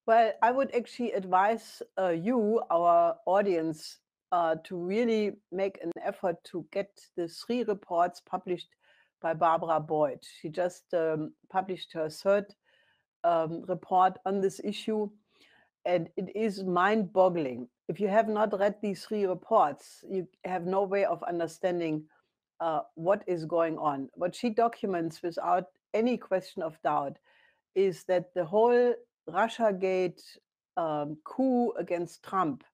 Well, I would actually advise you, our audience, to really make an effort to get the 3 reports published by Barbara Boyd. She just published her third report on this issue, and it is mind boggling. If you have not read these 3 reports, you have no way of understanding what is going on. What she documents without any question of doubt is that the whole Russiagate coup against Trump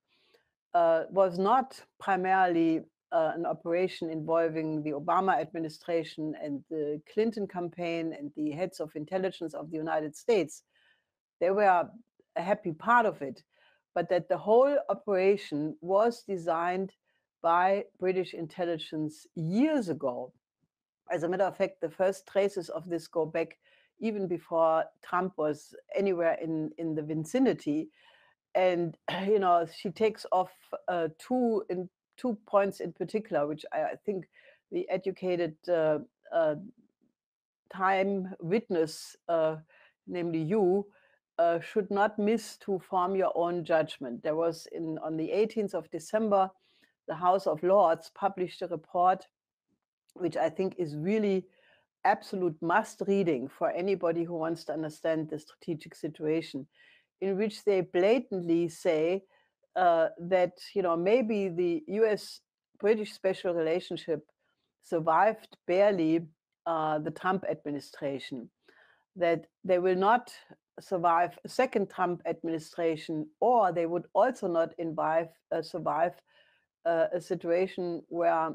was not primarily an operation involving the Obama administration and the Clinton campaign and the heads of intelligence of the United States. They were a happy part of it, but that the whole operation was designed by British intelligence years ago. As a matter of fact, the first traces of this go back even before Trump was anywhere in the vicinity. And she takes off two points in particular, which I think the educated uh, time witness, namely you, should not miss to form your own judgment. There was on the 18th of December, the House of Lords published a report which I think is really absolute must reading for anybody who wants to understand the strategic situation, in which they blatantly say that maybe the U.S. British special relationship survived barely the Trump administration, that they will not survive a second Trump administration, or they would also not survive a situation where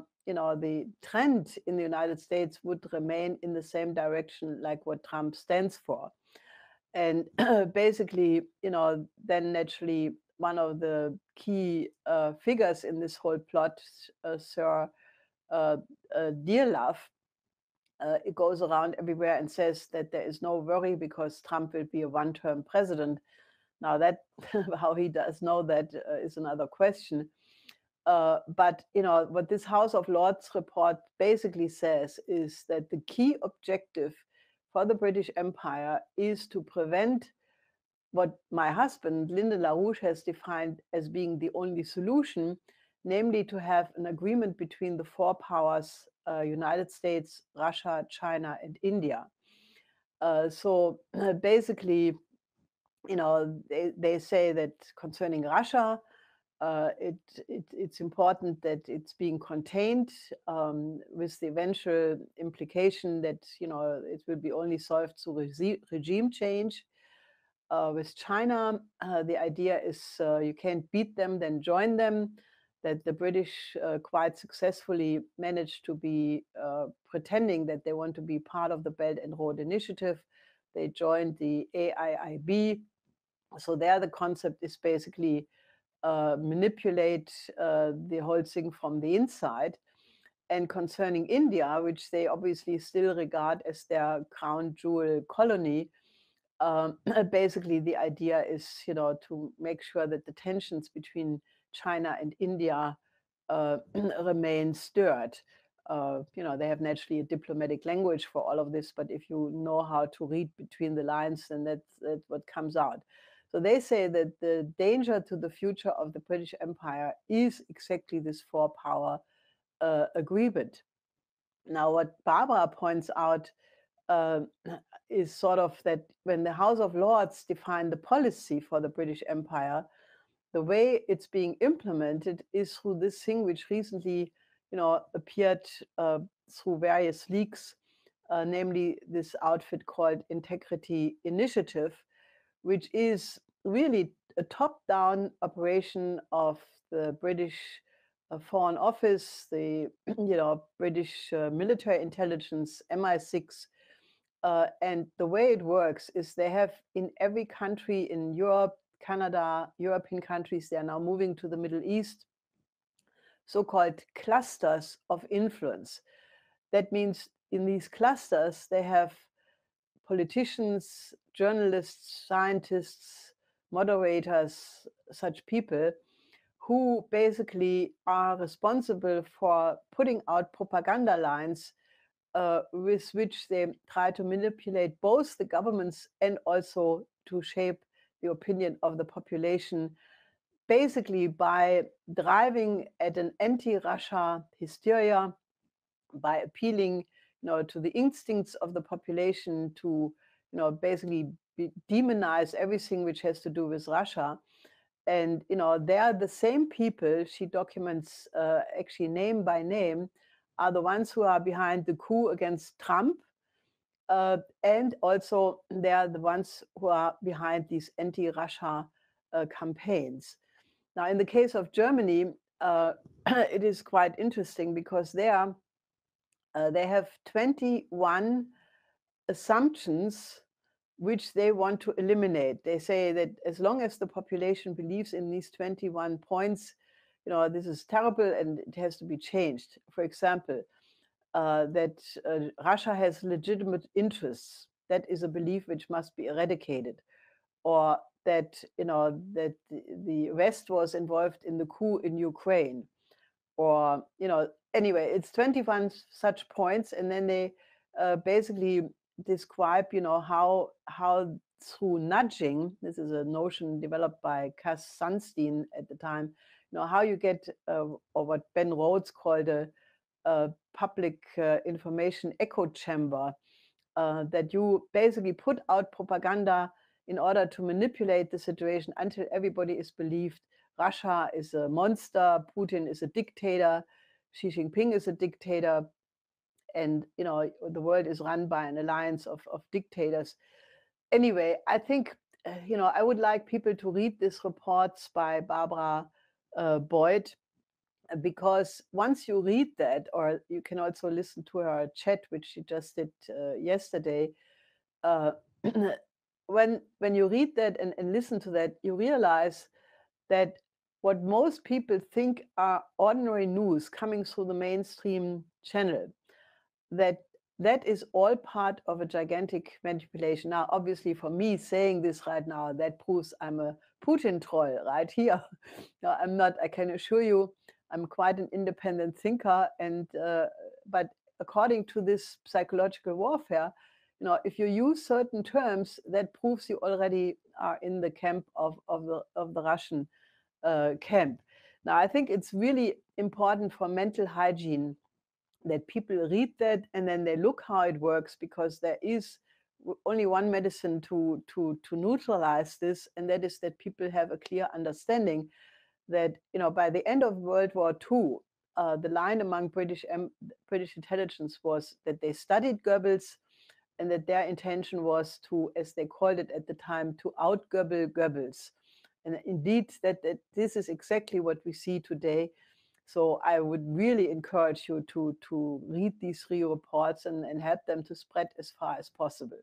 the trend in the United States would remain in the same direction like what Trump stands for. And basically, then naturally one of the key figures in this whole plot, Sir Dearlove, it goes around everywhere and says that there is no worry because Trump will be a one-term president. Now that how he does know that is another question. But what this House of Lords report basically says is that the key objective for the British Empire is to prevent what my husband, Lyndon LaRouche, has defined as being the only solution, namely to have an agreement between the 4 powers, United States, Russia, China, and India. So basically, they say that concerning Russia, it's important that it's being contained, with the eventual implication that it will be only solved through regime change. With China, the idea is you can't beat them, then join them. That the British quite successfully managed to be pretending that they want to be part of the Belt and Road Initiative. They joined the AIIB. So there, the concept is basically manipulate the whole thing from the inside. And concerning India, which they obviously still regard as their crown jewel colony, basically the idea is, to make sure that the tensions between China and India remain stirred. They have naturally a diplomatic language for all of this, but if you know how to read between the lines, then that's what comes out. So they say that the danger to the future of the British Empire is exactly this 4-power agreement. Now, what Barbara points out uh, is sort of that when the House of Lords defined the policy for the British Empire, the way it's being implemented is through this thing which recently, appeared through various leaks, namely this outfit called Integrity Initiative, which is really a top-down operation of the British Foreign Office, the British military intelligence, MI6, and the way it works is they have in every country in Europe, Canada, European countries, they are now moving to the Middle East, so-called clusters of influence. That means in these clusters, they have politicians, journalists, scientists, moderators, such people who basically are responsible for putting out propaganda lines with which they try to manipulate both the governments and also to shape the opinion of the population, basically by driving at an anti-Russia hysteria, by appealing, to the instincts of the population to, basically demonize everything which has to do with Russia. And they are the same people she documents, actually name by name, are the ones who are behind the coup against Trump, and also they are the ones who are behind these anti-Russia campaigns. Now, in the case of Germany, it is quite interesting because they have 21 assumptions which they want to eliminate. They say that as long as the population believes in these 21 points, this is terrible and it has to be changed. For example, that Russia has legitimate interests. That is a belief which must be eradicated. Or that, that the West was involved in the coup in Ukraine. Or, anyway, it's 21 such points. And then they basically describe, how through nudging, this is a notion developed by Cass Sunstein at the time, how you get, or what Ben Rhodes called a public information echo chamber, that you basically put out propaganda in order to manipulate the situation until everybody is believed Russia is a monster, Putin is a dictator, Xi Jinping is a dictator, and the world is run by an alliance of dictators. Anyway, I think I would like people to read these reports by Barbara Boyd, because once you read that, or you can also listen to her chat, which she just did yesterday, uh, when you read that and listen to that, you realize that what most people think are ordinary news coming through the mainstream channel, that is all part of a gigantic manipulation. Now, obviously, for me saying this right now, that proves I'm a Putin troll right here. No, I'm not. I can assure you, I'm quite an independent thinker. And but according to this psychological warfare, if you use certain terms, that proves you already are in the camp of the Russian camp. Now, I think it's really important for mental hygiene that people read that and then they look how it works, because there is only one medicine to neutralize this, and that is that people have a clear understanding that by the end of World War II, the line among British intelligence was that they studied Goebbels, and that their intention was to, as they called it at the time, to out-Goebbels Goebbels. And indeed, that this is exactly what we see today. So I would really encourage you to read these 3 reports and help them to spread as far as possible.